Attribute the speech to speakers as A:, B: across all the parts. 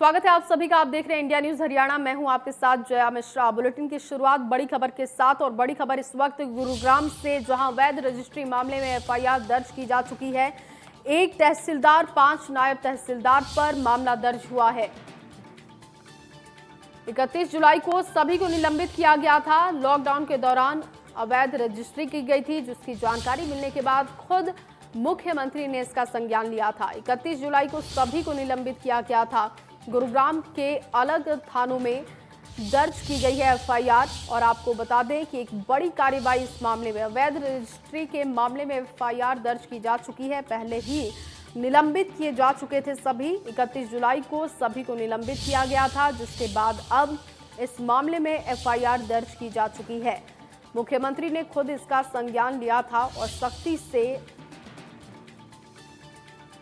A: स्वागत है आप सभी का। आप देख रहे हैं इंडिया न्यूज हरियाणा। मैं हूं आपके साथ जया मिश्रा। बुलेटिन की शुरुआत बड़ी खबर के साथ, और बड़ी खबर इस वक्त गुरुग्राम से, जहां अवैध रजिस्ट्री मामले में एफआईआर दर्ज की जा चुकी है। एक तहसीलदार, 5 नायब तहसीलदार पर मामला दर्ज हुआ है। 31 जुलाई को सभी को निलंबित किया गया था। लॉकडाउन के दौरान अवैध रजिस्ट्री की गई थी, जिसकी जानकारी मिलने के बाद खुद मुख्यमंत्री ने इसका संज्ञान लिया था। 31 जुलाई को सभी को निलंबित किया गया था। गुरुग्राम के अलग थानों में दर्ज की गई है एफआईआर। और आपको बता दें कि एक बड़ी कार्रवाई इस मामले में, अवैध रजिस्ट्री के मामले में एफआईआर दर्ज की जा चुकी है। पहले ही निलंबित किए जा चुके थे सभी। 31 जुलाई को सभी को निलंबित किया गया था, जिसके बाद अब इस मामले में एफआईआर दर्ज की जा चुकी है। मुख्यमंत्री ने खुद इसका संज्ञान लिया था और सख्ती से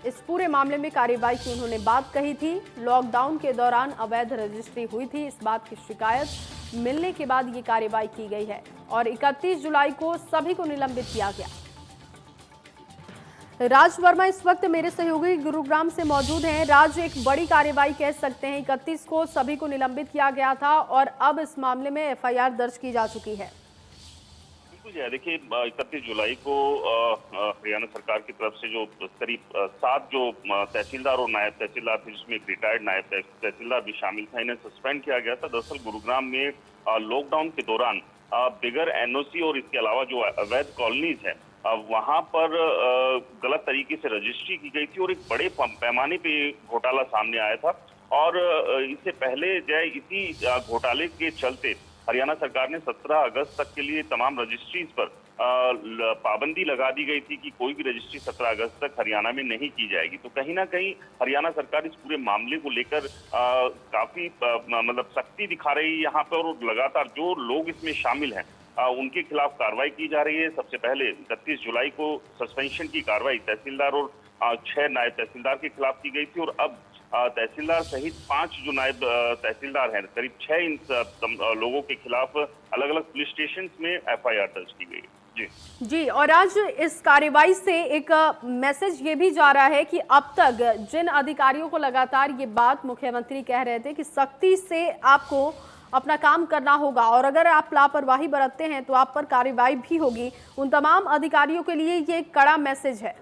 A: इस पूरे मामले में कार्रवाई की उन्होंने बात कही थी। लॉकडाउन के दौरान अवैध रजिस्ट्री हुई थी, इस बात की शिकायत मिलने के बाद ये कार्रवाई की गई है और 31 जुलाई को सभी को निलंबित किया गया। राज वर्मा इस वक्त मेरे सहयोगी गुरुग्राम से मौजूद हैं। राज, एक बड़ी कार्रवाई कह सकते हैं, 31 को सभी को निलंबित किया गया था और अब इस मामले में एफआईआर दर्ज की जा चुकी है।
B: देखिए, 31 जुलाई को हरियाणा सरकार की तरफ से जो करीब 7 जो तहसीलदार और नायब तहसीलदार थे, जिसमें एक रिटायर्ड नायब तहसीलदार भी शामिल था, इन्हें सस्पेंड किया गया था। दरअसल गुरुग्राम में लॉकडाउन के दौरान बिगर एनओसी और इसके अलावा जो अवैध कॉलोनीज है, वहां पर गलत तरीके से रजिस्ट्री की गई थी और एक बड़े पैमाने पे घोटाला सामने आया था। और इससे पहले इसी घोटाले के चलते हरियाणा सरकार ने 17 अगस्त तक के लिए तमाम रजिस्ट्रीज पर पाबंदी लगा दी गई थी कि कोई भी रजिस्ट्री 17 अगस्त तक हरियाणा में नहीं की जाएगी। तो कहीं ना कहीं हरियाणा सरकार इस पूरे मामले को लेकर काफी मतलब सख्ती दिखा रही है यहाँ पर, और लगातार जो लोग इसमें शामिल हैं उनके खिलाफ कार्रवाई की जा रही है। सबसे पहले 31 जुलाई को सस्पेंशन की कार्रवाई तहसीलदार और 6 नायब तहसीलदार के खिलाफ की गई थी, और अब तहसीलदार सहित 5 जो नायब तहसीलदार हैं, करीब 6 इन लोगों के खिलाफ अलग अलग पुलिस स्टेशन में एफआईआर दर्ज की गई।
A: जी, और आज इस कार्रवाई से एक मैसेज ये भी जा रहा है कि अब तक जिन अधिकारियों को लगातार ये बात मुख्यमंत्री कह रहे थे कि सख्ती से आपको अपना काम करना होगा और अगर आप लापरवाही बरतते हैं तो आप पर कार्रवाई भी होगी, उन तमाम अधिकारियों के लिए ये एक कड़ा मैसेज है।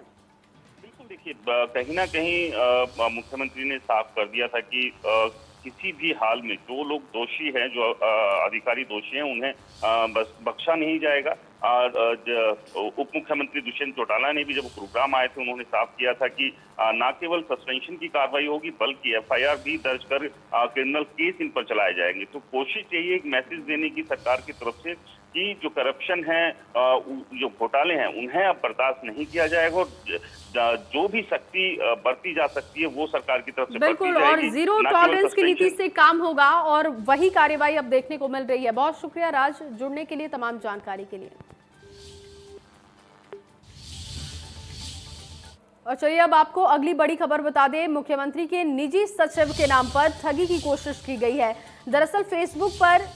B: देखिए, कहीं ना कहीं मुख्यमंत्री ने साफ कर दिया था कि किसी भी हाल में जो लोग दोषी हैं, जो अधिकारी दोषी हैं, उन्हें बस बख्शा नहीं जाएगा। उप मुख्यमंत्री दुष्यंत चौटाला ने भी जब गुरुग्राम आए थे, उन्होंने साफ किया था कि न केवल सस्पेंशन की कार्रवाई होगी बल्कि एफआईआर भी दर्ज कर क्रिमिनल केस इन पर चलाए जाएंगे। तो कोशिश यही एक मैसेज देने की सरकार की तरफ से कि जो करप्शन है, जो घोटाले हैं, उन्हें अब बर्दाश्त नहीं किया जाएगा और जो भी सख्ती बरती जा सकती है वो सरकार की तरफ से
A: बिल्कुल, और जीरो टॉलरेंस की नीति से काम होगा और वही कार्रवाई अब देखने को मिल रही है। बहुत शुक्रिया राज, जुड़ने के लिए, तमाम जानकारी के लिए। और चलिए अब आपको अगली बड़ी खबर बता दें। मुख्यमंत्री के निजी सचिव के नाम पर ठगी की कोशिश की गई है। दरअसल फेसबुक पर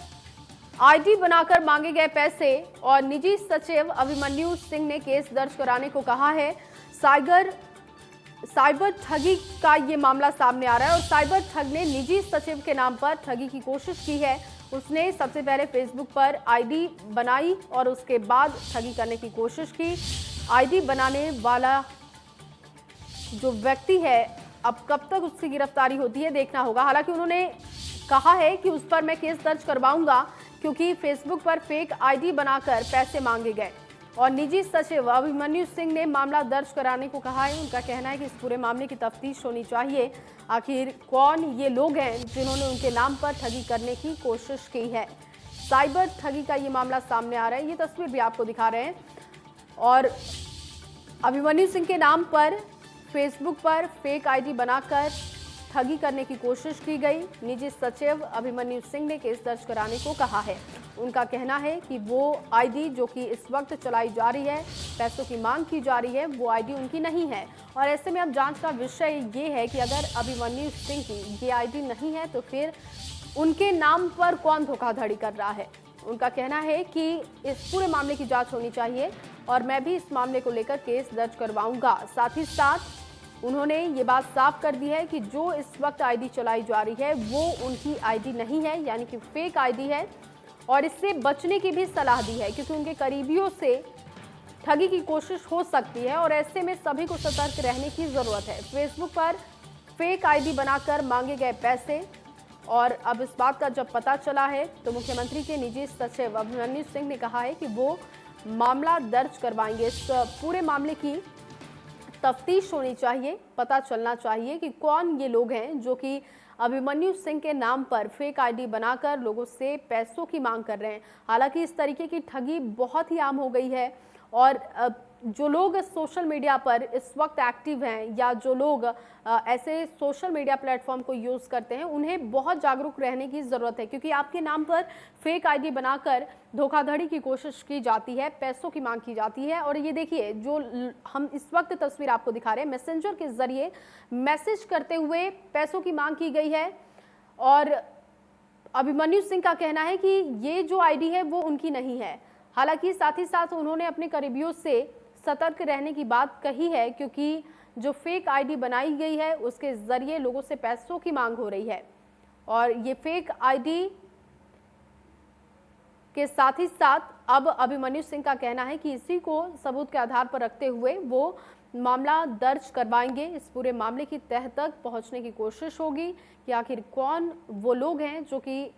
A: आईडी बनाकर मांगे गए पैसे और निजी सचिव अभिमन्यु सिंह ने केस दर्ज कराने को कहा है। साइबर ठगी का ये मामला सामने आ रहा है और साइबर ठग ने निजी सचिव के नाम पर ठगी की कोशिश की है। उसने सबसे पहले फेसबुक पर आईडी बनाई और उसके बाद ठगी करने की कोशिश की। आईडी बनाने वाला जो व्यक्ति है, अब कब तक उसकी गिरफ्तारी होती है देखना होगा। हालांकि उन्होंने कहा है कि उस पर मैं केस दर्ज करवाऊंगा क्योंकि फेसबुक पर फेक आईडी बनाकर पैसे मांगे गए। और निजी सचिव अभिमन्यु सिंह ने मामला दर्ज कराने को कहा है। उनका कहना है कि इस पूरे मामले की तफ्तीश होनी चाहिए, आखिर कौन ये लोग हैं जिन्होंने उनके नाम पर ठगी करने की कोशिश की है। साइबर ठगी का ये मामला सामने आ रहा है, ये तस्वीर भी आपको दिखा रहे हैं। और अभिमन्यु सिंह के नाम पर फेसबुक पर फेक आईडी बनाकर ठगी करने की कोशिश की गई। निजी सचिव अभिमन्यु सिंह ने केस दर्ज कराने को कहा है। उनका कहना है कि वो आईडी जो कि इस वक्त चलाई जा रही है, पैसों की मांग की जा रही है, वो आईडी उनकी नहीं है। और ऐसे में अब जांच का विषय ये है कि अगर अभिमन्यु सिंह की ये आईडी नहीं है तो फिर उनके नाम पर कौन धोखाधड़ी कर रहा है। उनका कहना है कि इस पूरे मामले की जांच होनी चाहिए और मैं भी इस मामले को लेकर केस दर्ज करवाऊंगा। साथ ही साथ उन्होंने ये बात साफ कर दी है कि जो इस वक्त आईडी चलाई जा रही है वो उनकी आईडी नहीं है, यानी कि फेक आईडी है, और इससे बचने की भी सलाह दी है क्योंकि उनके करीबियों से ठगी की कोशिश हो सकती है और ऐसे में सभी को सतर्क रहने की जरूरत है। फेसबुक पर फेक आईडी बनाकर मांगे गए पैसे, और अब इस बात का जब पता चला है तो मुख्यमंत्री के निजी सचिव अभिमन्यु सिंह ने कहा है कि वो मामला दर्ज करवाएंगे। इस पूरे मामले की तफ्तीश होनी चाहिए, पता चलना चाहिए कि कौन ये लोग हैं जो कि अभिमन्यु सिंह के नाम पर फेक आईडी बनाकर लोगों से पैसों की मांग कर रहे हैं। हालांकि इस तरीके की ठगी बहुत ही आम हो गई है और जो लोग सोशल मीडिया पर इस वक्त एक्टिव हैं या जो लोग ऐसे सोशल मीडिया प्लेटफॉर्म को यूज़ करते हैं उन्हें बहुत जागरूक रहने की ज़रूरत है, क्योंकि आपके नाम पर फेक आईडी बनाकर धोखाधड़ी की कोशिश की जाती है, पैसों की मांग की जाती है। और ये देखिए, जो हम इस वक्त तस्वीर आपको दिखा रहे हैं, मैसेंजर के जरिए मैसेज करते हुए पैसों की मांग की गई है और अभिमन्यु सिंह का कहना है कि ये जो आईडी है वो उनकी नहीं है। हालांकि साथ ही साथ उन्होंने अपने करीबियों से सतर्क रहने की बात कही है, क्योंकि जो फेक आईडी बनाई गई है उसके जरिए लोगों से पैसों की मांग हो रही है। और ये फेक आईडी के साथ ही साथ अब अभिमन्यु सिंह का कहना है कि इसी को सबूत के आधार पर रखते हुए वो मामला दर्ज करवाएंगे। इस पूरे मामले की तह तक पहुंचने की कोशिश होगी कि आखिर कौन वो लोग हैं जो कि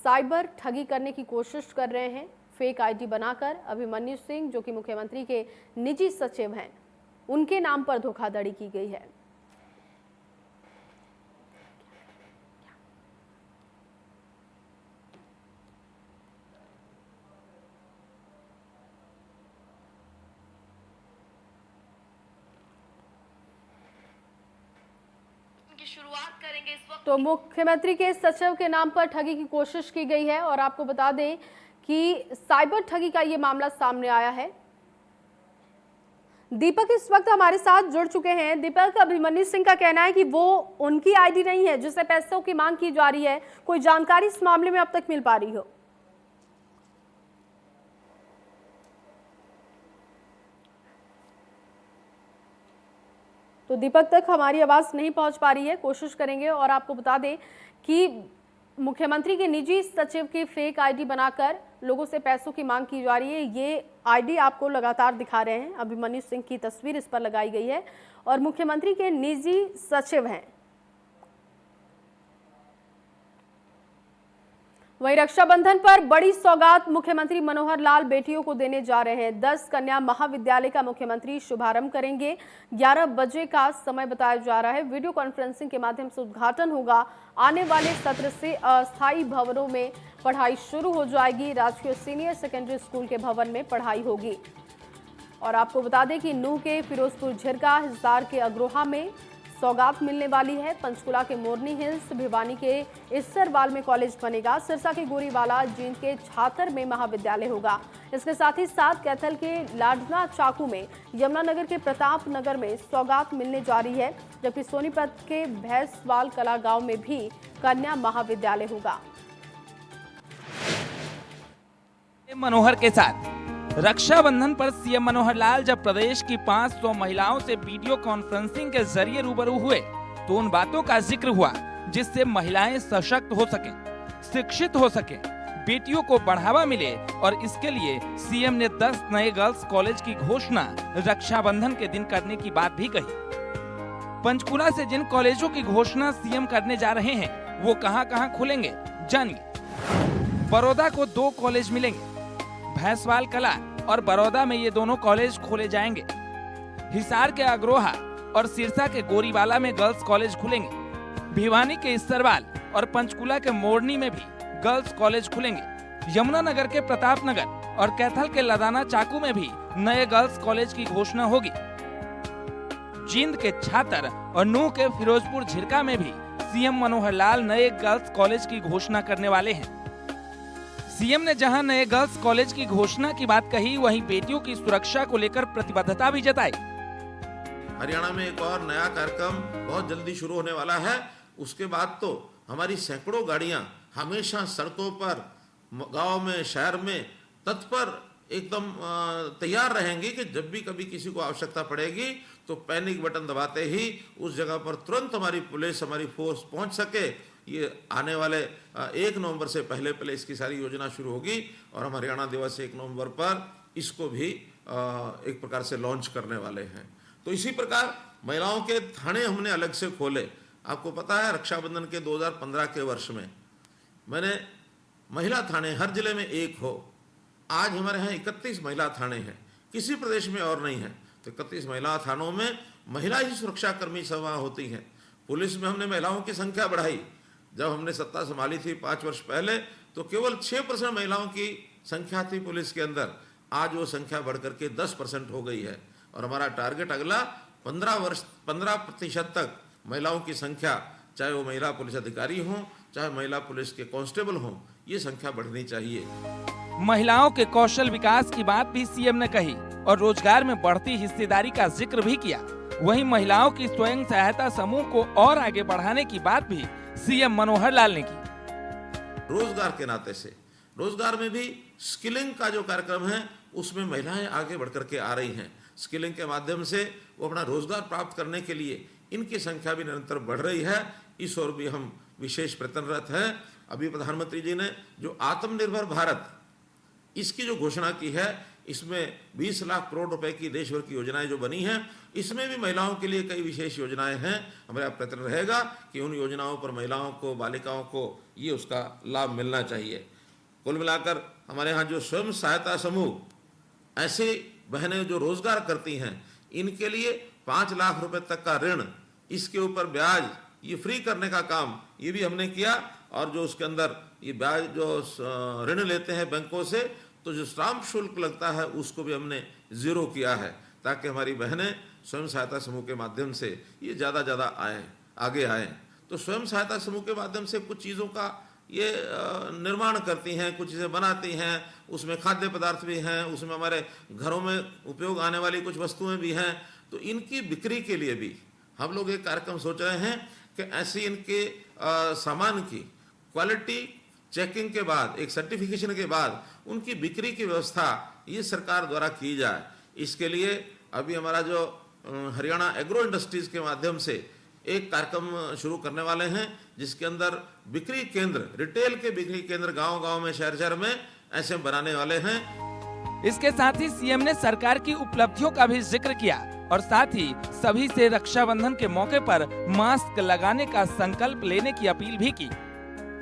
A: साइबर ठगी करने की कोशिश कर रहे हैं फेक आईडी बनाकर। अभिमन्यु सिंह जो कि मुख्यमंत्री के निजी सचिव हैं, उनके नाम पर धोखाधड़ी की गई है।
C: शुरुआत करेंगे इस वक्त।
A: तो मुख्यमंत्री के सचिव के नाम पर ठगी की कोशिश की गई है और आपको बता दें कि साइबर ठगी का ये मामला सामने आया है। दीपक इस वक्त हमारे साथ जुड़ चुके हैं। दीपक, अभिमन्यु सिंह का कहना है कि वो उनकी आईडी नहीं है जिससे पैसों की मांग की जा रही है, कोई जानकारी इस मामले में अब तक मिल पा रही हो? तो दीपक तक हमारी आवाज नहीं पहुंच पा रही है, कोशिश करेंगे। और आपको बता दें कि मुख्यमंत्री के निजी सचिव की फेक आईडी बनाकर लोगों से पैसों की मांग की जा रही है। ये आईडी आपको लगातार दिखा रहे हैं, अभिमन्यु सिंह की तस्वीर इस पर लगाई गई है और मुख्यमंत्री के निजी सचिव हैं। वहीं रक्षाबंधन पर बड़ी सौगात मुख्यमंत्री मनोहर लाल बेटियों को देने जा रहे हैं। 10 कन्या महाविद्यालय का मुख्यमंत्री शुभारंभ करेंगे। 11 बजे का समय बताया जा रहा है। वीडियो कॉन्फ्रेंसिंग के माध्यम से उद्घाटन होगा। आने वाले सत्र से अस्थायी भवनों में पढ़ाई शुरू हो जाएगी। राजकीय सीनियर सेकेंडरी स्कूल के भवन में पढ़ाई होगी। और आपको बता दें कि नूह के फिरोजपुर झिरका, हिसार के अग्रोहा में सौगात मिलने वाली है। पंचकुला के मोरनी हिल्स, भिवानी के इसरवाल में कॉलेज बनेगा। सिरसा के गोरीवाला, जींद के छातर में महाविद्यालय होगा। इसके साथ ही साथ कैथल के लाडना चाकू में, यमुनानगर के प्रताप नगर में सौगात मिलने जा रही है, जबकि सोनीपत के भैंसवाल कला गांव में भी कन्या महाविद्यालय होगा।
D: मनोहर के साथ रक्षाबंधन पर सीएम मनोहर लाल जब प्रदेश की 500 महिलाओं से वीडियो कॉन्फ्रेंसिंग के जरिए रूबरू हुए तो उन बातों का जिक्र हुआ जिससे महिलाएं सशक्त हो सके, शिक्षित हो सके, बेटियों को बढ़ावा मिले। और इसके लिए सीएम ने 10 नए गर्ल्स कॉलेज की घोषणा रक्षाबंधन के दिन करने की बात भी कही। पंचकुला से जिन कॉलेजों की घोषणा सीएम करने जा रहे हैं वो कहां-कहां खुलेंगे, जानिए। बड़ौदा को 2 कॉलेज मिलेंगे। भैंसवाल कला और बड़ौदा में ये दोनों कॉलेज खोले जाएंगे। हिसार के अग्रोहा और सिरसा के गोरीवाला में गर्ल्स कॉलेज खुलेंगे। भिवानी के इसरवाल और पंचकुला के मोरनी में भी गर्ल्स कॉलेज खुलेंगे। यमुनानगर के प्रताप नगर और कैथल के लदाना चाकू में भी नए गर्ल्स कॉलेज की घोषणा होगी। जींद के छातर और नूह के फिरोजपुर झिरका में भी सीएम मनोहर लाल नए गर्ल्स कॉलेज की घोषणा करने वाले हैं। सीएम ने जहां नए गर्ल्स कॉलेज की घोषणा की बात कही, वहीं बेटियों की सुरक्षा को लेकर प्रतिबद्धता भी जताई।
E: हरियाणा में एक और नया कार्यक्रम बहुत जल्दी शुरू होने वाला है। उसके बाद तो हमारी सैकड़ों गाड़ियां हमेशा सड़कों पर, गांव में, शहर में तत्पर एकदम तैयार रहेंगी कि जब भी कभी किसी को आवश्यकता पड़ेगी तो पैनिक बटन दबाते ही उस जगह पर तुरंत हमारी पुलिस, हमारी फोर्स पहुंच सके। ये आने वाले 1 नवंबर से पहले इसकी सारी योजना शुरू होगी और हम हरियाणा दिवस 1 नवंबर पर इसको भी एक प्रकार से लॉन्च करने वाले हैं। तो इसी प्रकार महिलाओं के थाने हमने अलग से खोले। आपको पता है रक्षाबंधन के 2015 के वर्ष में मैंने महिला थाने हर जिले में 1 हो, आज हमारे यहाँ 31 महिला थाने हैं, किसी प्रदेश में और नहीं है। तो 31 महिला थानों में महिला ही सुरक्षाकर्मी सभा होती हैं। पुलिस में हमने महिलाओं की संख्या बढ़ाई। जब हमने सत्ता संभाली थी 5 वर्ष पहले तो केवल 6% महिलाओं की संख्या थी पुलिस के अंदर, आज वो संख्या बढ़कर के 10% हो गई है। और हमारा टारगेट अगला 15% तक महिलाओं की संख्या, चाहे वो महिला पुलिस अधिकारी हों, चाहे महिला पुलिस के कांस्टेबल हों, ये संख्या बढ़नी चाहिए।
D: महिलाओं के कौशल विकास की बात भी सीएम ने कही और रोजगार में बढ़ती हिस्सेदारी का जिक्र भी किया। वहीं महिलाओं की स्वयं सहायता समूह को और आगे बढ़ाने की बात भी सीएम मनोहर लाल ने की।
E: रोजगार के नाते से रोजगार में भी स्किलिंग का जो कार्यक्रम है उसमें महिलाएं आगे बढ़कर के आ रही हैं। स्किलिंग के माध्यम से वो अपना रोजगार प्राप्त करने के लिए इनकी संख्या भी निरंतर बढ़ रही है। इस ओर भी हम विशेष प्रयत्नरत हैं। अभी प्रधानमंत्री जी ने जो आत्मनिर्भर भारत इसकी जो घोषणा की है, इसमें 20 लाख करोड़ रुपए की देश भर की योजनाएं जो बनी हैं, इसमें भी महिलाओं के लिए कई विशेष योजनाएं हैं। हमारा प्रयत्न रहेगा कि उन योजनाओं पर महिलाओं को, बालिकाओं को ये उसका लाभ मिलना चाहिए। कुल मिलाकर हमारे यहाँ जो स्वयं सहायता समूह, ऐसे बहनें जो रोजगार करती हैं, इनके लिए 5 लाख रुपए तक का ऋण, इसके ऊपर ब्याज ये फ्री करने का काम ये भी हमने किया। और जो उसके अंदर ये ब्याज जो ऋण लेते हैं बैंकों से, तो जो स्टाम्प शुल्क लगता है उसको भी हमने 0 किया है, ताकि हमारी बहनें स्वयं सहायता समूह के माध्यम से ये ज़्यादा आगे आएँ। तो स्वयं सहायता समूह के माध्यम से कुछ चीज़ों का ये निर्माण करती हैं, कुछ चीज़ें बनाती हैं, उसमें खाद्य पदार्थ भी हैं, उसमें हमारे घरों में उपयोग आने वाली कुछ वस्तुएं भी हैं। तो इनकी बिक्री के लिए भी हम लोग एक कार्यक्रम सोच रहे हैं कि ऐसे इनके सामान की क्वालिटी चेकिंग के बाद, एक सर्टिफिकेशन के बाद उनकी बिक्री की व्यवस्था ये सरकार द्वारा की जाए। इसके लिए अभी हमारा जो हरियाणा एग्रो इंडस्ट्रीज के माध्यम से एक कार्यक्रम शुरू करने वाले हैं, जिसके अंदर बिक्री केंद्र, रिटेल के बिक्री केंद्र गांव-गांव में, शहर-शहर में ऐसे बनाने वाले हैं।
D: इसके साथ ही सीएम ने सरकार की उपलब्धियों का भी जिक्र किया और साथ ही सभी से रक्षाबंधन के मौके पर मास्क लगाने का संकल्प लेने की अपील भी की।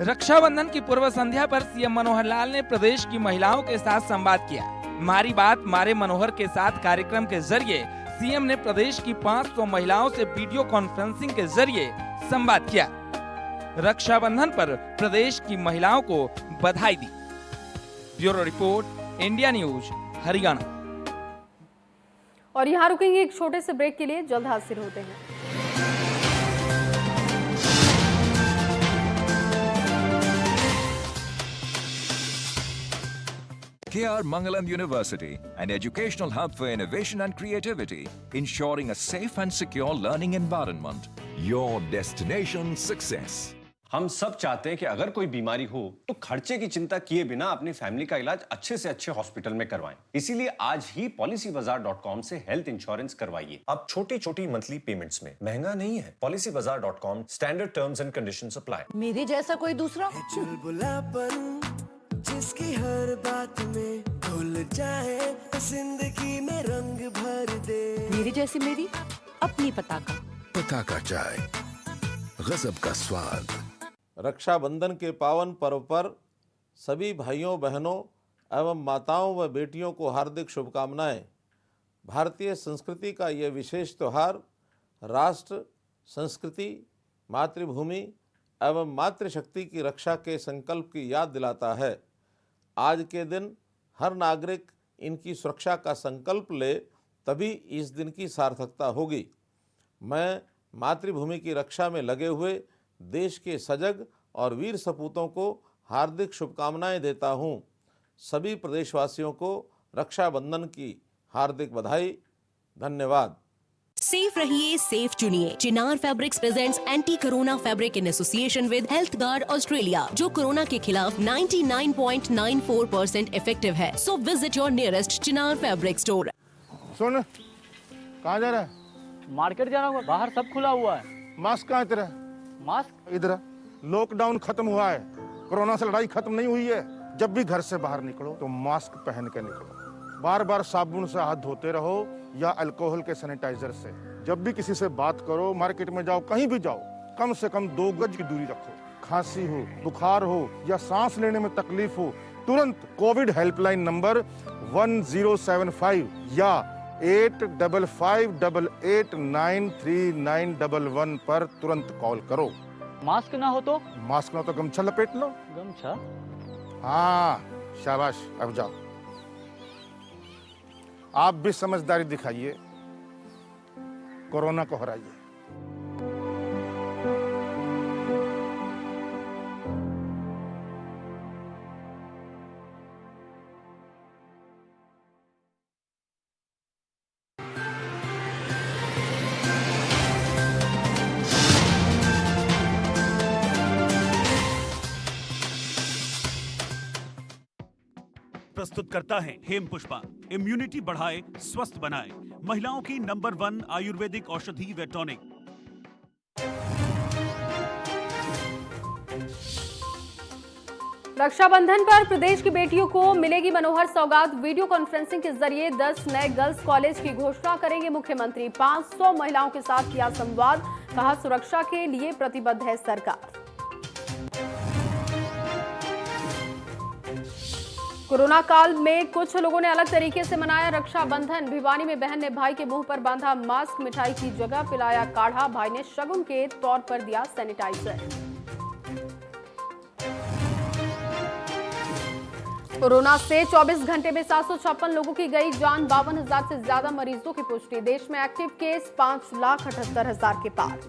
D: रक्षाबंधन की पूर्व संध्या पर सीएम मनोहर लाल ने प्रदेश की महिलाओं के साथ संवाद किया। मारी बात मारे मनोहर के साथ कार्यक्रम के जरिए सीएम ने प्रदेश की 500 महिलाओं से वीडियो कॉन्फ्रेंसिंग के जरिए संवाद किया। रक्षाबंधन पर प्रदेश की महिलाओं को बधाई दी। Bureau report, India News, Haryana.
A: और यहाँ रुकेंगे एक छोटे से ब्रेक के लिए, जल्द हाजिर होते हैं।
F: KR Mangalam University, an educational hub for innovation and creativity, ensuring a safe and secure learning environment.
G: Your destination success.
H: हम सब चाहते हैं कि अगर कोई बीमारी हो तो खर्चे की चिंता किए बिना अपनी फैमिली का इलाज अच्छे से अच्छे हॉस्पिटल में करवाएं। इसीलिए आज ही policybazaar.com से हेल्थ इंश्योरेंस करवाइए। अब छोटी-छोटी मंथली पेमेंट्स में महंगा नहीं है। policybazaar.com, standard terms and conditions apply.
I: मेरे जैसा कोई दूसरा
J: चुलबुलापन जिसकी हर बात में घुल जाए, जिंदगी में रंग भर दे।
I: मेरी जैसी मेरी अपनी
G: पताका चाय, गजब का स्वाद।
E: रक्षाबंधन के पावन पर्व पर सभी भाइयों, बहनों एवं माताओं व बेटियों को हार्दिक शुभकामनाएं। भारतीय संस्कृति का यह विशेष त्यौहार राष्ट्र, संस्कृति, मातृभूमि एवं मातृशक्ति की रक्षा के संकल्प की याद दिलाता है। आज के दिन हर नागरिक इनकी सुरक्षा का संकल्प ले, तभी इस दिन की सार्थकता होगी। मैं मातृभूमि की रक्षा में लगे हुए देश के सजग और वीर सपूतों को हार्दिक शुभकामनाएं देता हूं। सभी प्रदेशवासियों को रक्षाबंधन की हार्दिक बधाई। धन्यवाद।
K: सेफ रहिए, सेफ चुनिए। Chinar fabrics presents anti corona fabric in association with Health Guard Australia, जो कोरोना के खिलाफ 99.94% इफेक्टिव है। So visit your nearest Chinar fabric store.
L: सुन, कहाँ जा रहा है? मार्केट जाना होगा, बाहर सब खुला हुआ है।
M: मास्क कहाँ तेरा?
L: मास्क
M: इधर। लॉकडाउन खत्म हुआ है, कोरोना से लड़ाई खत्म नहीं हुई है। जब भी घर से बाहर निकलो तो मास्क पहन के निकलो। बार बार साबुन से हाथ धोते रहो या अल्कोहल के सैनिटाइजर से। जब भी किसी से बात करो, मार्केट में जाओ, कहीं भी जाओ, कम से कम 2 गज की दूरी रखो। खांसी हो, बुखार हो या सांस लेने में तकलीफ हो, तुरंत कोविड हेल्पलाइन नंबर 1075 या 8558893911 पर तुरंत कॉल करो।
L: मास्क ना हो तो?
M: मास्क ना हो तो गमछा लपेट लो।
L: गमछा?
M: हाँ, शाबाश, अब जाओ। आप भी समझदारी दिखाइए, कोरोना को हराइए।
N: प्रस्तुत करता है हेम पुष्पा। इम्यूनिटी बढ़ाए, स्वस्थ बनाए, महिलाओं की नंबर 1 आयुर्वेदिक औषधि व टॉनिक।
A: रक्षाबंधन पर प्रदेश की बेटियों को मिलेगी मनोहर सौगात। वीडियो कॉन्फ्रेंसिंग के जरिए 10 नए गर्ल्स कॉलेज की घोषणा करेंगे मुख्यमंत्री। 500 महिलाओं के साथ किया संवाद, कहा सुरक्षा के लिए प्रतिबद्ध है सरकार। कोरोना काल में कुछ लोगों ने अलग तरीके से मनाया रक्षाबंधन। भिवानी में बहन ने भाई के मुंह पर बांधा मास्क, मिठाई की जगह पिलाया काढ़ा, भाई ने शगुन के तौर पर दिया सैनिटाइजर। कोरोना से 24 घंटे में 756 लोगों की गई जान, 52,000 से ज्यादा मरीजों की पुष्टि। देश में एक्टिव केस 5,78,000 के पार।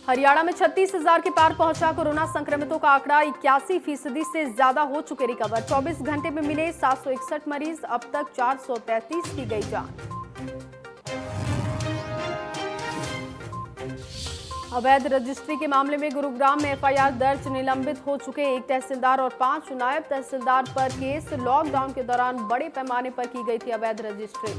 A: हरियाणा में 36,000 के पार पहुंचा कोरोना संक्रमितों का आंकड़ा। 81% से ज्यादा हो चुके रिकवर। 24 घंटे में मिले 761 मरीज, अब तक 433 की गई जान। अवैध रजिस्ट्री के मामले में गुरुग्राम में एफआईआर दर्ज, निलंबित हो चुके 1 तहसीलदार और 5 नायब तहसीलदार पर केस। लॉकडाउन के दौरान बड़े पैमाने पर की गई थी अवैध रजिस्ट्री।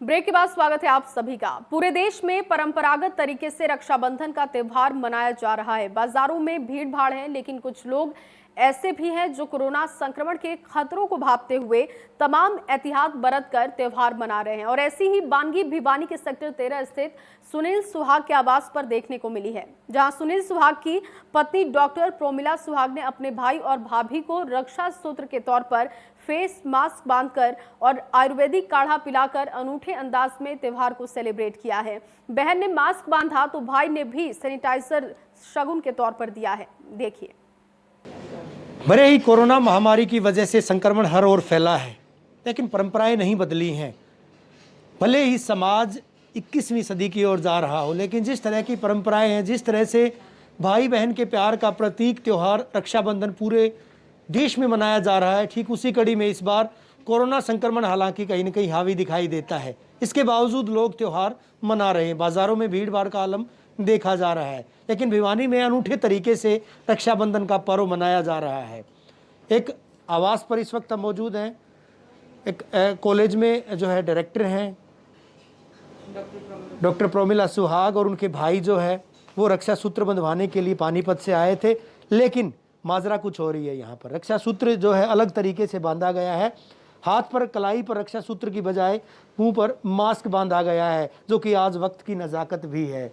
A: ब्रेक के बाद स्वागत है आप सभी का। पूरे देश में परंपरागत तरीके से रक्षाबंधन का त्यौहार मनाया जा रहा है। बाजारों में भीड़ भाड़ है, लेकिन कुछ लोग ऐसे भी हैं जो कोरोना संक्रमण के खतरों को भांपते हुए तमाम एहतियात बरतकर त्यौहार मना रहे हैं। और ऐसी ही बानगी भिवानी के सेक्टर 13 स्थित सुनील सुहाग के आवास पर देखने को मिली है, जहां सुनील सुहाग की पत्नी डॉक्टर प्रोमिला सुहाग ने अपने भाई और भाभी को रक्षा सूत्र के तौर पर फेस मास्क बांधकर और आयुर्वेदिक काढ़ा पिलाकर अनूठे अंदाज में त्यौहार को सेलिब्रेट किया है। बहन ने मास्क बांधा तो भाई ने भी सैनिटाइजर शगुन के तौर पर दिया है। देखिए।
O: भले ही कोरोना महामारी की वजह से संक्रमण हर ओर फैला है, लेकिन परंपराएं नहीं बदली हैं। भले ही समाज 21वीं सदी की ओर जा रहा हो, लेकिन जिस तरह की परंपराएं हैं, जिस तरह से भाई बहन के प्यार का प्रतीक त्यौहार रक्षाबंधन पूरे देश में मनाया जा रहा है, ठीक उसी कड़ी में इस बार कोरोना संक्रमण हालांकि कहीं न कहीं हावी दिखाई देता है। इसके बावजूद लोग त्यौहार मना रहे हैं। बाजारों में भीड़ भाड़ का आलम देखा जा रहा है, लेकिन भिवानी में अनूठे तरीके से रक्षाबंधन का पर्व मनाया जा रहा है। एक आवास पर इस वक्त हम मौजूद हैं। एक कॉलेज में जो है डायरेक्टर हैं डॉक्टर प्रोमिला सुहाग, और उनके भाई जो है वो रक्षा सूत्र बंधवाने के लिए पानीपत से आए थे, लेकिन माजरा कुछ हो रही है। यहाँ पर रक्षा सूत्र जो है अलग तरीके से बांधा गया है। हाथ पर कलाई पर रक्षा सूत्र की बजाय मुंह पर मास्क बांधा गया है, जो कि आज वक्त की नज़ाकत भी है।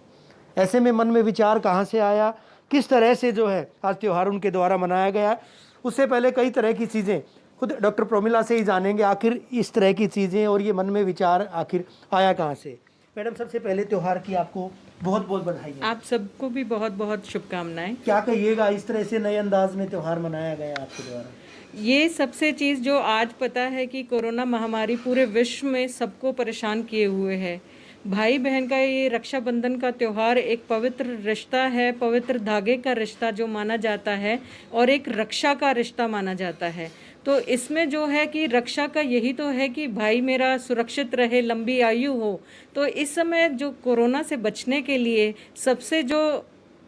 O: ऐसे में मन में विचार कहाँ से आया, किस तरह से जो है आज त्यौहार उनके द्वारा मनाया गया, उससे पहले कई तरह की चीज़ें खुद डॉक्टर प्रोमिला से ही जानेंगे। आखिर इस तरह की चीज़ें और ये मन में विचार आखिर आया कहाँ से। मैडम, सबसे पहले त्यौहार की आपको बहुत बहुत बधाई।
P: आप सबको भी बहुत बहुत शुभकामनाएं।
O: क्या कहिएगा, इस तरह से नए अंदाज में त्यौहार मनाया गया आपके द्वारा?
P: ये सबसे चीज़ जो आज पता है कि कोरोना महामारी पूरे विश्व में सबको परेशान किए हुए है। भाई बहन का ये रक्षाबंधन का त्यौहार एक पवित्र रिश्ता है, पवित्र धागे का रिश्ता जो माना जाता है और एक रक्षा का रिश्ता माना जाता है। तो इसमें जो है कि रक्षा का यही तो है कि भाई मेरा सुरक्षित रहे, लंबी आयु हो। तो इस समय जो कोरोना से बचने के लिए सबसे जो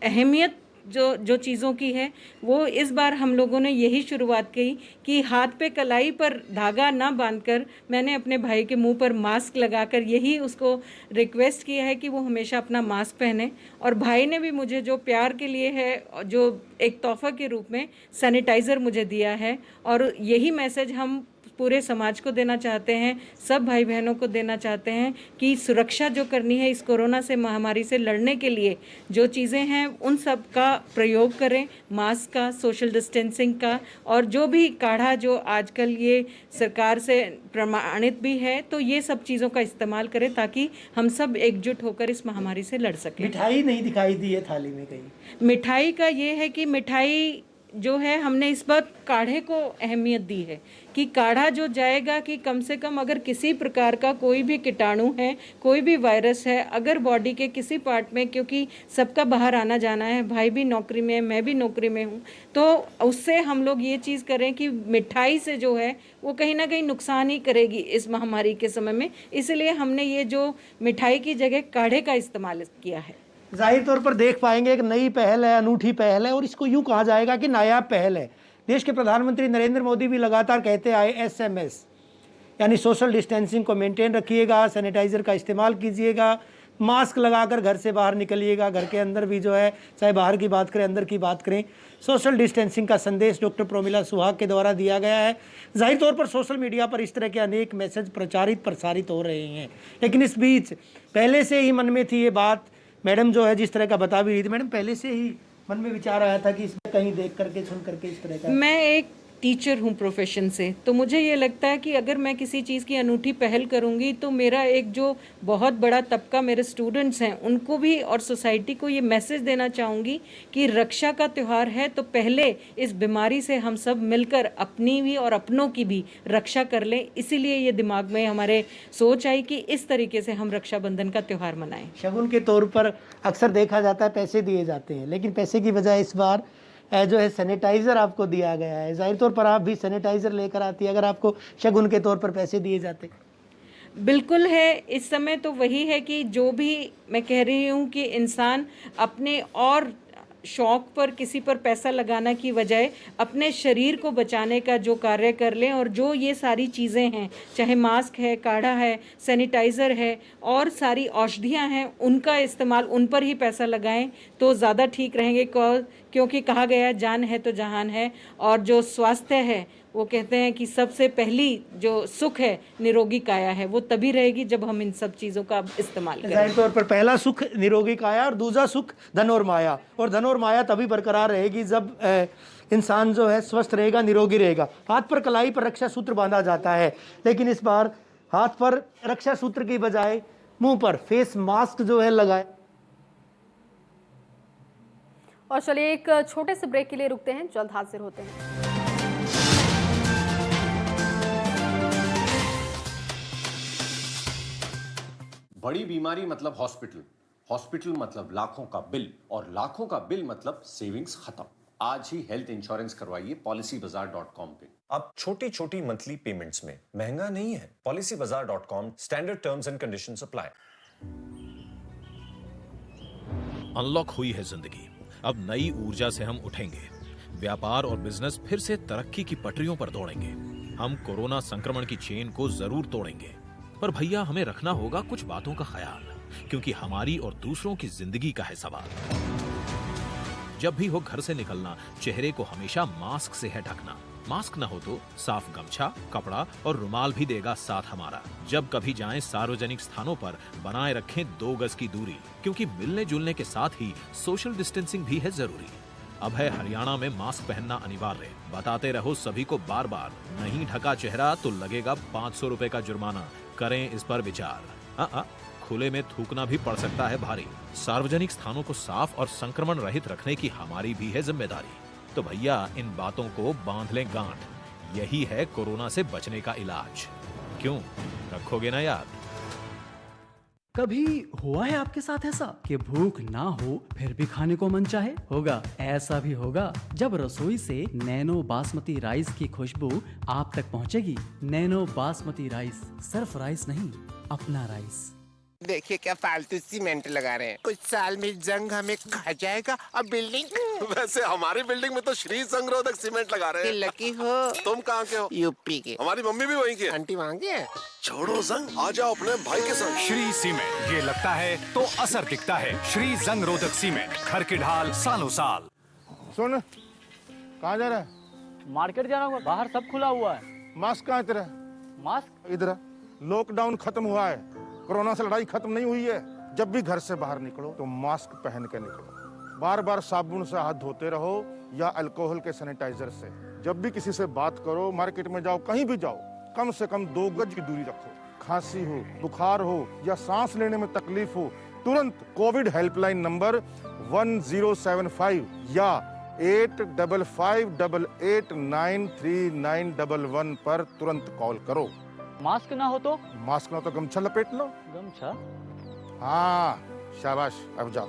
P: अहमियत जो चीज़ों की है, वो इस बार हम लोगों ने यही शुरुआत की कि हाथ पे कलाई पर धागा ना बांधकर मैंने अपने भाई के मुंह पर मास्क लगाकर यही उसको रिक्वेस्ट किया है कि वो हमेशा अपना मास्क पहने। और भाई ने भी मुझे जो प्यार के लिए है, जो एक तोहफा के रूप में सैनिटाइज़र मुझे दिया है। और यही मैसेज हम पूरे समाज को देना चाहते हैं, सब भाई बहनों को देना चाहते हैं कि सुरक्षा जो करनी है इस कोरोना से महामारी से लड़ने के लिए जो चीज़ें हैं उन सब का प्रयोग करें, मास्क का, सोशल डिस्टेंसिंग का, और जो भी काढ़ा जो आजकल ये सरकार से प्रमाणित भी है, तो ये सब चीज़ों का इस्तेमाल करें ताकि हम सब एकजुट होकर इस महामारी से लड़ सकें।
O: मिठाई नहीं दिखाई दी है थाली में कहीं?
P: मिठाई का ये है कि मिठाई जो है हमने इस बार काढ़े को अहमियत दी है कि काढ़ा जो जाएगा कि कम से कम अगर किसी प्रकार का कोई भी कीटाणु है, कोई भी वायरस है, अगर बॉडी के किसी पार्ट में, क्योंकि सबका बाहर आना जाना है, भाई भी नौकरी में, मैं भी नौकरी में हूँ, तो उससे हम लोग ये चीज़ करें कि मिठाई से जो है वो कहीं ना कहीं नुकसान ही करेगी इस महामारी के समय में। इसलिए हमने ये जो मिठाई की जगह काढ़े का इस्तेमाल किया है।
O: जाहिर तौर पर देख पाएंगे एक नई पहल है, अनूठी पहल है, और इसको यूं कहा जाएगा कि नायाब पहल है। देश के प्रधानमंत्री नरेंद्र मोदी भी लगातार कहते आए SMS, यानी सोशल डिस्टेंसिंग को मेंटेन रखिएगा, सैनिटाइज़र का इस्तेमाल कीजिएगा, मास्क लगाकर घर से बाहर निकलिएगा, घर के अंदर भी जो है, चाहे बाहर की बात करें अंदर की बात करें, सोशल डिस्टेंसिंग का संदेश डॉक्टर प्रोमिला सुहाग के द्वारा दिया गया है। जाहिर तौर पर सोशल मीडिया पर इस तरह के अनेक मैसेज प्रसारित हो रहे हैं, लेकिन इस बीच पहले से ही मन में थी ये बात, मैडम जो है जिस तरह का बता भी रही थी, मैडम पहले से ही मन में विचार आया था कि इसमें कहीं देख करके सुन करके इस तरह का?
P: मैं एक टीचर हूँ प्रोफेशन से, तो मुझे ये लगता है कि अगर मैं किसी चीज़ की अनूठी पहल करूँगी तो मेरा एक जो बहुत बड़ा तबका मेरे स्टूडेंट्स हैं उनको भी और सोसाइटी को ये मैसेज देना चाहूँगी कि रक्षा का त्यौहार है, तो पहले इस बीमारी से हम सब मिलकर अपनी भी और अपनों की भी रक्षा कर लें। इसीलिए ये दिमाग में हमारे सोच आई कि इस तरीके से हम रक्षाबंधन का त्यौहार मनाएं।
O: शगुन के तौर पर अक्सर देखा जाता है पैसे दिए जाते हैं, लेकिन पैसे की बजाय इस बार जो है सैनिटाइज़र आपको दिया गया है। जाहिर तौर पर आप भी सैनिटाइज़र लेकर आती है अगर आपको शगुन के तौर पर पैसे दिए जाते?
P: बिल्कुल है। इस समय तो वही है कि जो भी मैं कह रही हूँ कि इंसान अपने और शौक पर किसी पर पैसा लगाना की बजाय अपने शरीर को बचाने का जो कार्य कर लें, और जो ये सारी चीज़ें हैं, चाहे मास्क है, काढ़ा है, सैनिटाइज़र है और सारी औषधियाँ हैं, उनका इस्तेमाल, उन पर ही पैसा लगाएं तो ज़्यादा ठीक रहेंगे। क्योंकि कहा गया जान है तो जहान है, और जो स्वास्थ्य है वो कहते हैं कि सबसे पहली जो सुख है निरोगी काया है, वो तभी रहेगी जब हम इन सब चीज़ों का इस्तेमाल करें।
O: जाहिर तौर पर पहला सुख निरोगी काया और दूसरा सुख धन और माया, और धन और माया तभी बरकरार रहेगी जब इंसान जो है स्वस्थ रहेगा, निरोगी रहेगा। हाथ पर कलाई पर रक्षा सूत्र बांधा जाता है, लेकिन इस बार हाथ पर रक्षा सूत्र की बजाय मुंह पर फेस मास्क जो है लगाए।
A: और चलिए एक छोटे से ब्रेक के लिए रुकते हैं, जल्द हाजिर होते हैं।
H: बड़ी बीमारी मतलब हॉस्पिटल, हॉस्पिटल मतलब लाखों का बिल, और लाखों का बिल मतलब सेविंग्स खत्म। आज ही हेल्थ इंश्योरेंस करवाइए policybazaar.com पे।
Q: अब छोटी छोटी मंथली पेमेंट्स में महंगा नहीं है। policybazaar.com, standard terms and conditions apply.
R: Unlock हुई है जिंदगी, अब नई ऊर्जा से हम उठेंगे। व्यापार और बिजनेस फिर से तरक्की की पटरियों पर दौड़ेंगे। हम कोरोना संक्रमण की चेन को जरूर तोड़ेंगे, पर भैया हमें रखना होगा कुछ बातों का ख्याल, क्योंकि हमारी और दूसरों की जिंदगी का है सवाल। जब भी हो घर से निकलना, चेहरे को हमेशा मास्क से है ढकना। मास्क न हो तो साफ गमछा, कपड़ा और रुमाल भी देगा साथ हमारा। जब कभी जाएं सार्वजनिक स्थानों पर, बनाए रखें 2 गज की दूरी, क्योंकि मिलने जुलने के साथ ही सोशल डिस्टेंसिंग भी है जरूरी। अब है हरियाणा में मास्क पहनना अनिवार्य। बताते रहो सभी को बार बार, नहीं ढका चेहरा तो लगेगा 500 रुपए का जुर्माना। करें इस पर विचार। खुले में थूकना भी पड़ सकता है भारी। सार्वजनिक स्थानों को साफ और संक्रमण रहित रखने की हमारी भी है जिम्मेदारी। तो भैया इन बातों को बांध लें गांठ, यही है कोरोना से बचने का इलाज। क्यों, रखोगे ना याद?
L: कभी हुआ है आपके साथ ऐसा कि भूख ना हो फिर भी खाने को मन चाहे? होगा, ऐसा भी होगा जब रसोई से नैनो बासमती राइस की खुशबू आप तक पहुंचेगी। नैनो बासमती राइस सिर्फ राइस नहीं, अपना राइस।
S: देखिए क्या फालतू सीमेंट लगा रहे हैं, कुछ साल में जंग हमें खा जाएगा। अब बिल्डिंग
T: वैसे हमारी बिल्डिंग में तो श्री संगरोधक सीमेंट लगा रहे हैं।
S: लकी हो।
T: तुम कहाँ के हो?
S: यूपी के।
T: हमारी मम्मी भी वहीं की है।
S: आंटी वहाँ की है।
T: छोड़ो जंग, आ जाओ अपने भाई के संग।
U: श्री सीमेंट, ये लगता है तो असर दिखता है। श्री संगरोधक सीमेंट, घर की ढाल सालों साल।
M: सुन, कहाँ जा रहा है?
L: मार्केट जाना होगा, बाहर सब खुला हुआ है।
M: मास्क कहाँ है तेरा?
L: मास्क
M: इधर। लॉकडाउन खत्म हुआ है, कोरोना से लड़ाई खत्म नहीं हुई है। जब भी घर से बाहर निकलो तो मास्क पहन के निकलो। बार बार साबुन से हाथ धोते रहो या अल्कोहल के सैनिटाइजर से। जब भी किसी से बात करो, मार्केट में जाओ, कहीं भी जाओ, कम से कम 2 गज की दूरी रखो। खांसी हो, बुखार हो या सांस लेने में तकलीफ हो, तुरंत कोविड हेल्पलाइन नंबर 1075 या 8558893911 पर तुरंत कॉल करो।
L: मास्क ना हो तो?
M: मास्क ना हो तो गमछा लपेट लो।
L: गमछा?
M: हाँ, शाबाश, अब जाओ।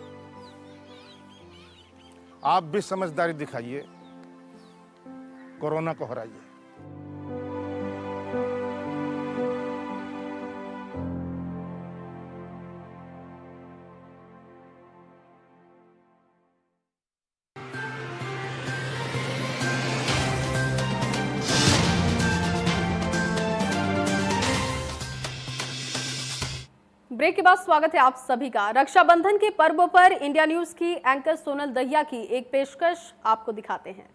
M: आप भी समझदारी दिखाइए, कोरोना को हराइए।
A: ब्रेक के बाद स्वागत है आप सभी का। रक्षाबंधन के पर्व पर इंडिया न्यूज की एंकर सोनल दहिया की एक पेशकश आपको दिखाते हैं।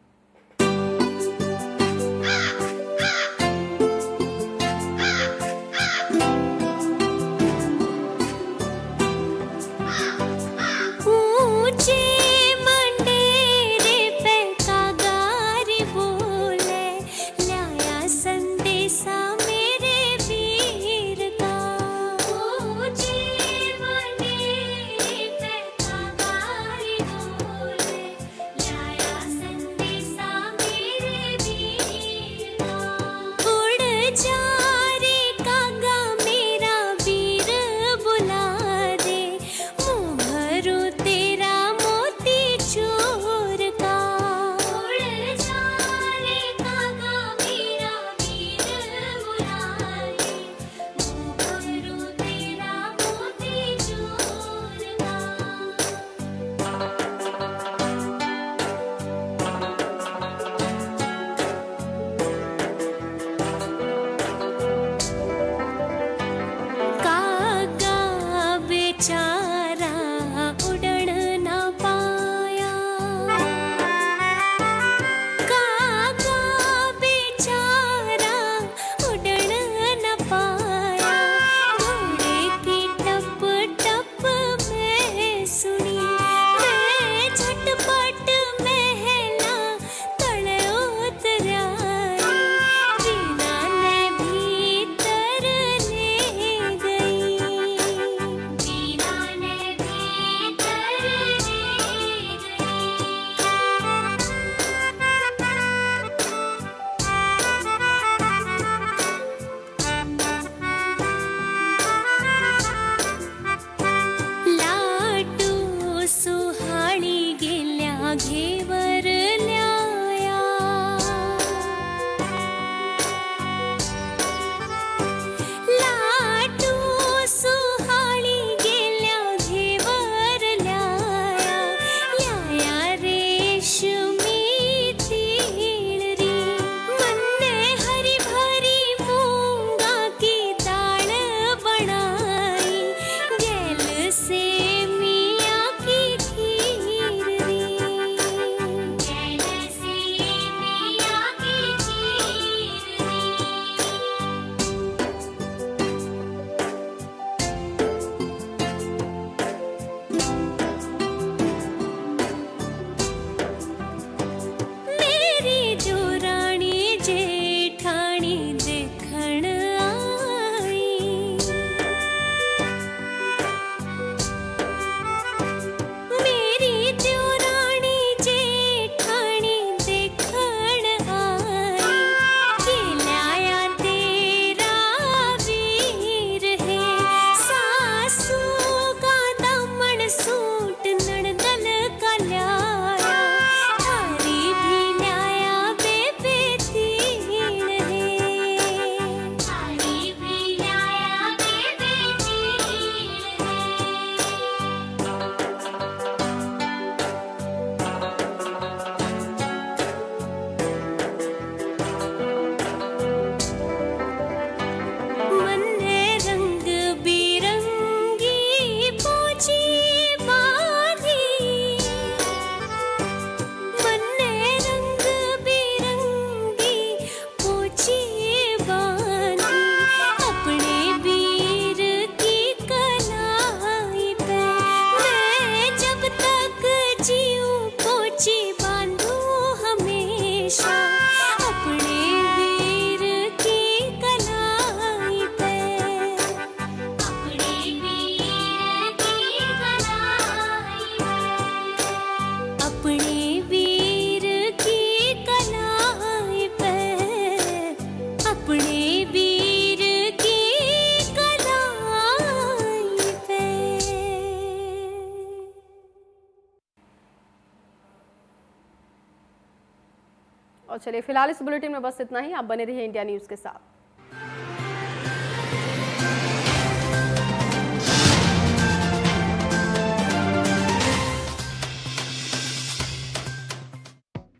A: और चलिए फिलहाल इस बुलेटिन में बस इतना ही। आप बने रहिए इंडिया न्यूज के साथ।